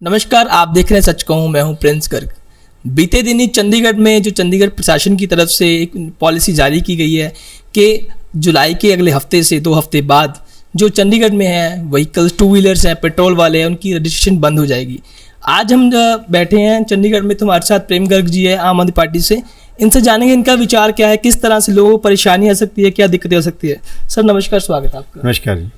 नमस्कार, आप देख रहे हैं सच कहूँ, मैं हूँ प्रिंस गर्ग। बीते दिन ही चंडीगढ़ में जो चंडीगढ़ प्रशासन की तरफ से एक पॉलिसी जारी की गई है कि जुलाई के अगले हफ्ते से 2 हफ्ते बाद जो चंडीगढ़ में है व्हीकल्स, 2 व्हीलर्स हैं, पेट्रोल वाले हैं, उनकी रजिस्ट्रेशन बंद हो जाएगी। आज हम बैठे हैं चंडीगढ़ में, तो हमारे साथ प्रेम गर्ग जी है आम आदमी पार्टी से। इनसे जानेंगे इनका विचार क्या है, किस तरह से लोगों को परेशानी आ सकती है, क्या दिक्कतें हो सकती है। सर नमस्कार, स्वागत है आपका। नमस्कार जी।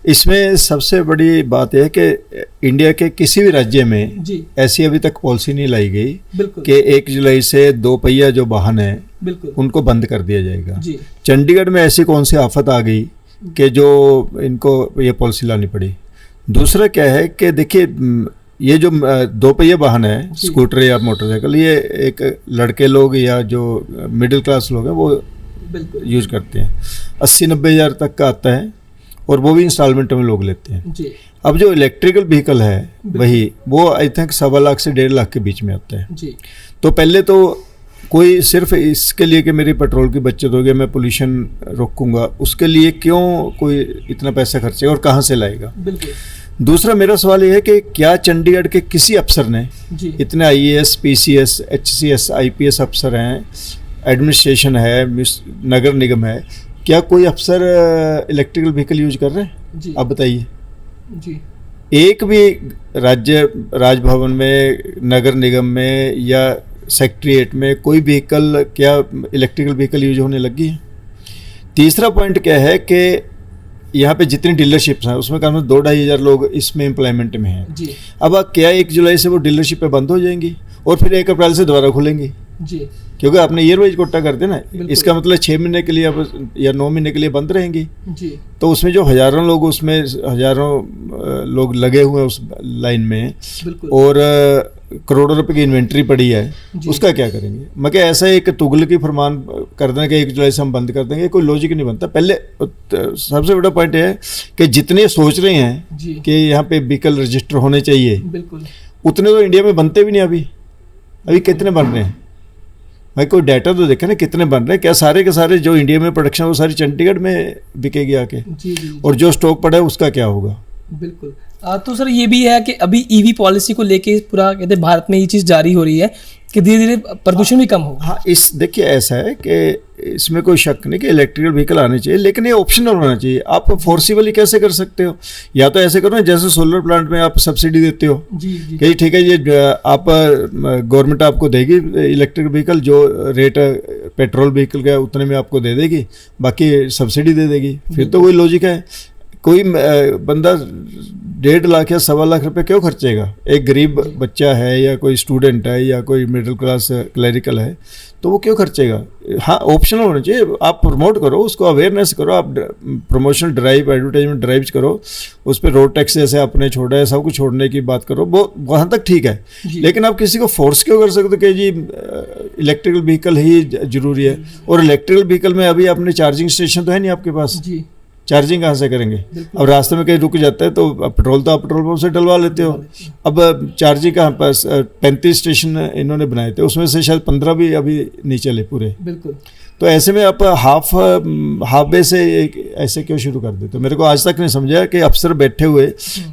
इसमें सबसे बड़ी बात यह है कि इंडिया के किसी भी राज्य में जी ऐसी अभी तक पॉलिसी नहीं लाई गई बिल्कुल कि 1 जुलाई से 2 पहिया जो वाहन है बिल्कुल उनको बंद कर दिया जाएगा। जी चंडीगढ़ में ऐसी कौन सी आफत आ गई कि जो इनको ये पॉलिसी लानी पड़ी। दूसरा क्या है कि देखिए, ये जो 2 पहिया वाहन है, स्कूटर या मोटरसाइकिल, ये एक लड़के लोग या जो मिडिल क्लास लोग हैं वो बिल्कुल यूज करते हैं। 80-90 हज़ार तक का आता है और वो भी इंस्टॉलमेंट में लोग लेते हैं। जी अब जो इलेक्ट्रिकल व्हीकल है वही वो आई थिंक 1.25 लाख से 1.5 लाख के बीच में आता है। जी तो पहले तो कोई सिर्फ इसके लिए कि मेरी पेट्रोल की बचत होगी, मैं पोल्यूशन रोकूंगा, उसके लिए क्यों कोई इतना पैसा खर्चेगा और कहाँ से लाएगा। बिल्कुल। दूसरा मेरा सवाल ये है कि क्या चंडीगढ़ के किसी अफसर ने, जी इतने IAS, PCS, HCS, IPS अफसर हैं, एडमिनिस्ट्रेशन है, नगर निगम है, क्या कोई अफसर इलेक्ट्रिकल व्हीकल यूज कर रहे हैं? जी आप बताइए। जी एक भी राजभवन में, नगर निगम में या सेक्रेटेरिएट में कोई व्हीकल, क्या इलेक्ट्रिकल व्हीकल यूज होने लगी है? तीसरा पॉइंट क्या है कि यहाँ पे जितनी डीलरशिप्स हैं उसमें कम से कम 2-2.5 हज़ार लोग इसमें एम्प्लॉयमेंट में हैं। जी अब क्या 1 जुलाई से वो डीलरशिपें बंद हो जाएंगी और फिर 1 अप्रैल से दोबारा खुलेंगी? जी क्योंकि आपने ईयर वाइज कोटा कर देना, बिल्कुल। इसका मतलब 6 महीने के लिए अब या 9 महीने के लिए बंद रहेंगी। जी तो उसमें जो हज़ारों लोग, उसमें हज़ारों लोग लगे हुए हैं उस लाइन में, बिल्कुल। और करोड़ों रुपए की इन्वेंट्री पड़ी है, जी। उसका क्या करेंगे? मगर ऐसा एक तुगलकी फरमान कर देना कि 1 जुलाई से हम बंद कर देंगे, कोई लॉजिक नहीं बनता। पहले सबसे बड़ा पॉइंट है कि जितने सोच रहे हैं जी कि यहाँ पे व्हीकल रजिस्टर होने चाहिए, बिल्कुल। उतने तो इंडिया में बनते भी नहीं। अभी कितने बन रहे हैं भाई? कोई डाटा तो देखे ना, कितने बन रहे हैं? क्या सारे के सारे जो इंडिया में प्रोडक्शन वो सारी चंडीगढ़ में बिकेगी आके? जी जी और जो स्टॉक पड़ा है उसका क्या होगा? बिल्कुल। तो सर ये भी है कि अभी EV पॉलिसी को लेके पूरा कहते हैं भारत में ये चीज़ जारी हो रही है कि धीरे धीरे प्रदूषण भी कम होगा। हाँ, देखिए ऐसा है कि इसमें कोई शक नहीं कि इलेक्ट्रिकल व्हीकल आने चाहिए, लेकिन ये ऑप्शनल होना चाहिए। आप फोर्सिबली कैसे कर सकते हो? या तो ऐसे करो ना, जैसे सोलर प्लांट में आप सब्सिडी देते हो जी जी कि ठीक है, ये आप गवर्नमेंट आपको देगी इलेक्ट्रिक व्हीकल, जो रेट पेट्रोल व्हीकल का उतने में आपको दे देगी, बाकी सब्सिडी दे देगी। फिर तो कोई लॉजिक है। कोई बंदा 1.5 लाख या 1.25 लाख रुपए क्यों खर्चेगा? एक गरीब बच्चा है या कोई स्टूडेंट है या कोई मिडिल क्लास क्लरिकल है, तो वो क्यों खर्चेगा? हाँ, ऑप्शनल होना चाहिए। आप प्रमोट करो उसको, अवेयरनेस करो, आप प्रमोशनल ड्राइव, एडवर्टाइजमेंट ड्राइव्स करो, उस पर रोड टैक्स जैसे आपने छोड़ा है, सब कुछ छोड़ने की बात करो, वो वहाँ तक ठीक है। लेकिन आप किसी को फोर्स क्यों कर सकते कि जी इलेक्ट्रिकल व्हीकल ही जरूरी है? और इलेक्ट्रिकल व्हीकल में अभी आपने चार्जिंग स्टेशन तो है नहीं आपके पास, जी चार्जिंग कहाँ से करेंगे? अब रास्ते में कहीं रुक जाता है तो पेट्रोल तो आप पेट्रोल पंप से डलवा लेते हो। अब चार्जिंग कहाँ पास 35 स्टेशन इन्होंने बनाए थे, उसमें से शायद 15 भी अभी नहीं चले पूरे। बिल्कुल। तो ऐसे में आप हाफ वे से ऐसे क्यों शुरू कर देते हो? मेरे को आज तक नहीं समझा कि अफसर बैठे हुए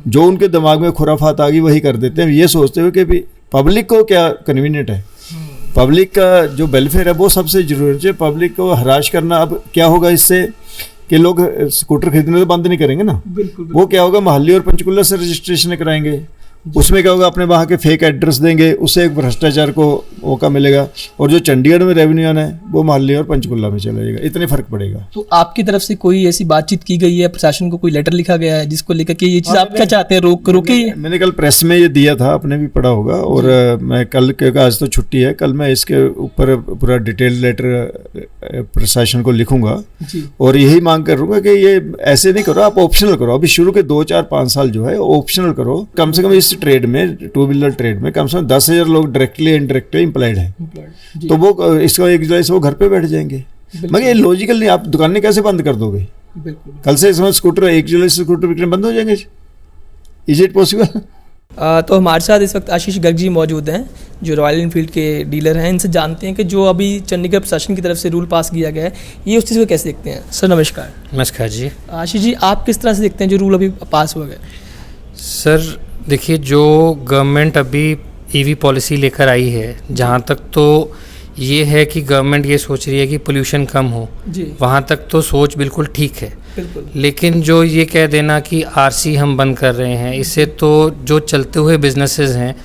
जो उनके दिमाग में खुराफात आ गई वही कर देते हैं, ये सोचते हुए कि पब्लिक को क्या कन्वीनियंट है। पब्लिक का जो वेलफेयर है वो सबसे जरूरी है। पब्लिक को हराश करना, अब क्या होगा इससे कि लोग स्कूटर खरीदने तो बंद नहीं करेंगे ना। बिल्कुल। वो क्या होगा, मोहाली और पंचकुला से रजिस्ट्रेशन कराएंगे, उसमें क्या होगा, अपने वहाँ के फेक एड्रेस देंगे, उससे एक भ्रष्टाचार को मौका मिलेगा, और जो चंडीगढ़ में रेवेन्यू आना है वो मोहाली और पंचकुला में चला जाएगा। इतने फर्क पड़ेगा। तो आपकी तरफ से कोई ऐसी बातचीत की गई है, प्रशासन को कोई लेटर लिखा गया है जिसको लेकर कि ये चीज़ आप क्या चाहते हैं, रोके? मैंने कल प्रेस में ये दिया था, आपने भी पढ़ा होगा, और मैं कल, क्योंकि आज तो छुट्टी है, कल मैं इसके ऊपर पूरा डिटेल लेटर प्रशासन को लिखूंगा और यही मांग करूंगा कि ये ऐसे नहीं करो, आप ऑप्शनल करो। अभी शुरू के 2-4-5 साल जो है ऑप्शनल करो। कम से कम इस ट्रेड में, 2 व्हीलर ट्रेड में कम से कम 10,000 लोग डायरेक्टली इनडायरेक्टली एम्प्लॉयड हैं, तो वो इसका 1 जुलाई से वो घर पे बैठ जाएंगे। मगर ये लॉजिकल नहीं। आप दुकानें कैसे बंद कर दोगे? कल से इसमें स्कूटर 1 जुलाई से स्कूटर बिकने बंद हो जाएंगे? Is it possible? तो हमारे साथ इस वक्त आशीष गर्ग जी मौजूद हैं, जो रॉयल एनफील्ड के डीलर हैं। इनसे जानते हैं कि जो अभी चंडीगढ़ प्रशासन की तरफ से रूल पास किया गया है, ये उस चीज़ को कैसे देखते हैं। सर नमस्कार। नमस्कार जी। आशीष जी, आप किस तरह से देखते हैं जो रूल अभी पास हुआ गया? सर देखिए, जो गवर्नमेंट अभी ईवी पॉलिसी लेकर आई है, जहाँ तक तो ये है कि गवर्नमेंट ये सोच रही है कि पोल्यूशन कम हो, जी वहाँ तक तो सोच बिल्कुल ठीक है। बिल्कुल। लेकिन जो ये कह देना कि आरसी हम बंद कर रहे हैं, इससे तो जो चलते हुए बिजनेसेस हैं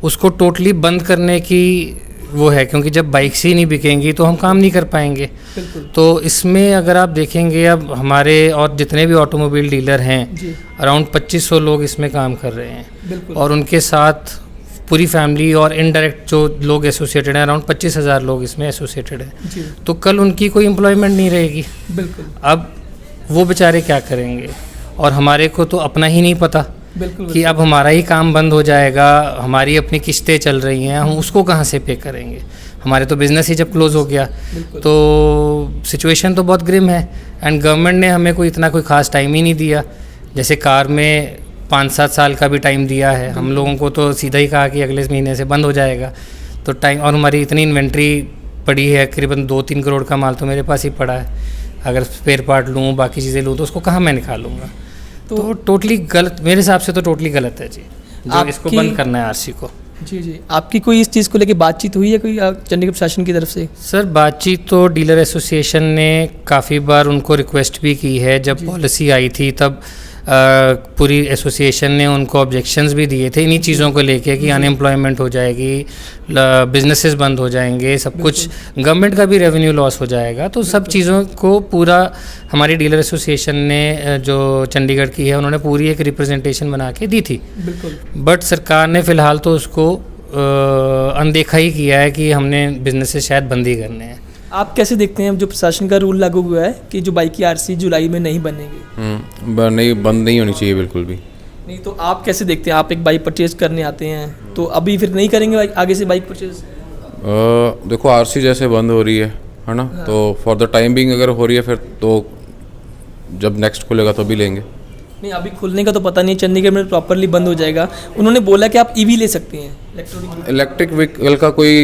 उसको टोटली बंद करने की वो है, क्योंकि जब बाइक्स ही नहीं बिकेंगी तो हम काम नहीं कर पाएंगे। बिल्कुल। तो इसमें अगर आप देखेंगे, अब हमारे और जितने भी ऑटोमोबाइल डीलर हैं, जी अराउंड 2500 लोग इसमें काम कर रहे हैं, बिल्कुल। और उनके साथ पूरी फैमिली और इनडायरेक्ट जो लोग एसोसिएटेड हैं, अराउंड 25,000 लोग इसमें एसोसिएटेड हैं। जी तो कल उनकी कोई एम्प्लॉयमेंट नहीं रहेगी। बिल्कुल अब वो बेचारे क्या करेंगे, और हमारे को तो अपना ही नहीं पता बिल्कुल कि अब हमारा ही काम बंद हो जाएगा, हमारी अपनी किस्तें चल रही हैं, हम उसको कहाँ से पे करेंगे। हमारे तो बिज़नेस ही जब क्लोज़ हो गया, बिल्कुल। तो सिचुएशन तो बहुत ग्रिम है। एंड गवर्नमेंट ने हमें कोई इतना कोई ख़ास टाइम ही नहीं दिया। जैसे कार में 5-7 साल का भी टाइम दिया है, हम लोगों को तो सीधा ही कहा कि अगले महीने से बंद हो जाएगा। तो टाइम, और हमारी इतनी इन्वेंट्री पड़ी है, करीबन 2-3 करोड़ का माल तो मेरे पास ही पड़ा है। अगर स्पेयर पार्ट लूँ, बाकी चीज़ें लूँ, तो उसको कहाँ मैं निकालूंगा। तो टोटली गलत, मेरे हिसाब से तो टोटली गलत है जी, जो इसको बंद करना है आरसी को। जी जी। आपकी कोई इस चीज़ को लेके बातचीत हुई है कोई चंडीगढ़ प्रशासन की तरफ से? सर, बातचीत तो डीलर एसोसिएशन ने काफ़ी बार उनको रिक्वेस्ट भी की है। जब पॉलिसी आई थी तब पूरी एसोसिएशन ने उनको ऑब्जेक्शंस भी दिए थे इन्हीं चीज़ों को लेके कि अनएम्प्लॉयमेंट हो जाएगी, बिजनेसेस बंद हो जाएंगे, सब कुछ, गवर्नमेंट का भी रेवेन्यू लॉस हो जाएगा। तो सब चीज़ों को पूरा हमारी डीलर एसोसिएशन ने जो चंडीगढ़ की है, उन्होंने पूरी एक रिप्रेजेंटेशन बना के दी थी। बिल्कुल। बट सरकार ने फ़िलहाल तो उसको अनदेखा ही किया है कि हमने बिजनेसेस शायद बंद ही करने हैं। आप कैसे देखते हैं जो प्रशासन का रूल लागू हुआ है कि जो बाइक की आरसी जुलाई में नहीं बनेगी? नहीं, बंद नहीं होनी चाहिए बिल्कुल भी। नहीं, तो आप कैसे देखते हैं? आप एक बाइक परचेज करने आते हैं तो अभी फिर नहीं करेंगे आगे से बाइक परचेज? देखो, आरसी जैसे बंद हो रही है ना, तो फॉर द टाइम बिंग अगर हो रही है, फिर तो जब नेक्स्ट खुलेगा तो भी लेंगे। नहीं, अभी खुलने का तो पता नहीं, चंडीगढ़ में प्रॉपरली बंद हो जाएगा। उन्होंने बोला कि आप ईवी ले सकते हैं, इलेक्ट्रिक व्हीकल का कोई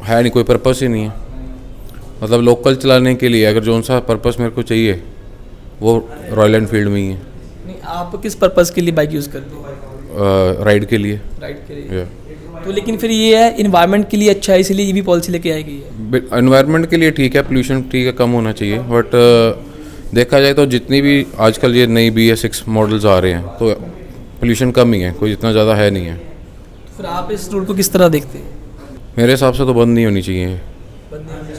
है नहीं, कोई पर्पस ही नहीं है। मतलब लोकल चलाने के लिए अगर जोन सा पर्पस मेरे को चाहिए वो रॉयल एनफील्ड में ही है। नहीं, आप किस पर्पस के लिए बाइक यूज़ करते हैं? राइड के लिए। राइड के लिए। तो लेकिन फिर ये है इन्वायरमेंट के लिए अच्छा है, इसलिए ईवी पॉलिसी लेके आई गई है। एनवायरनमेंट के लिए ठीक है, पोल्यूशन ठीक है, कम होना चाहिए। बट देखा जाए तो जितनी भी आजकल ये नई BS6 मॉडल्स आ रहे हैं तो पोल्यूशन कम ही है, कोई इतना ज़्यादा है नहीं है। फिर आप इस रूल को किस तरह देखते हैं? मेरे हिसाब से तो बंद नहीं होनी चाहिए। बंद नहीं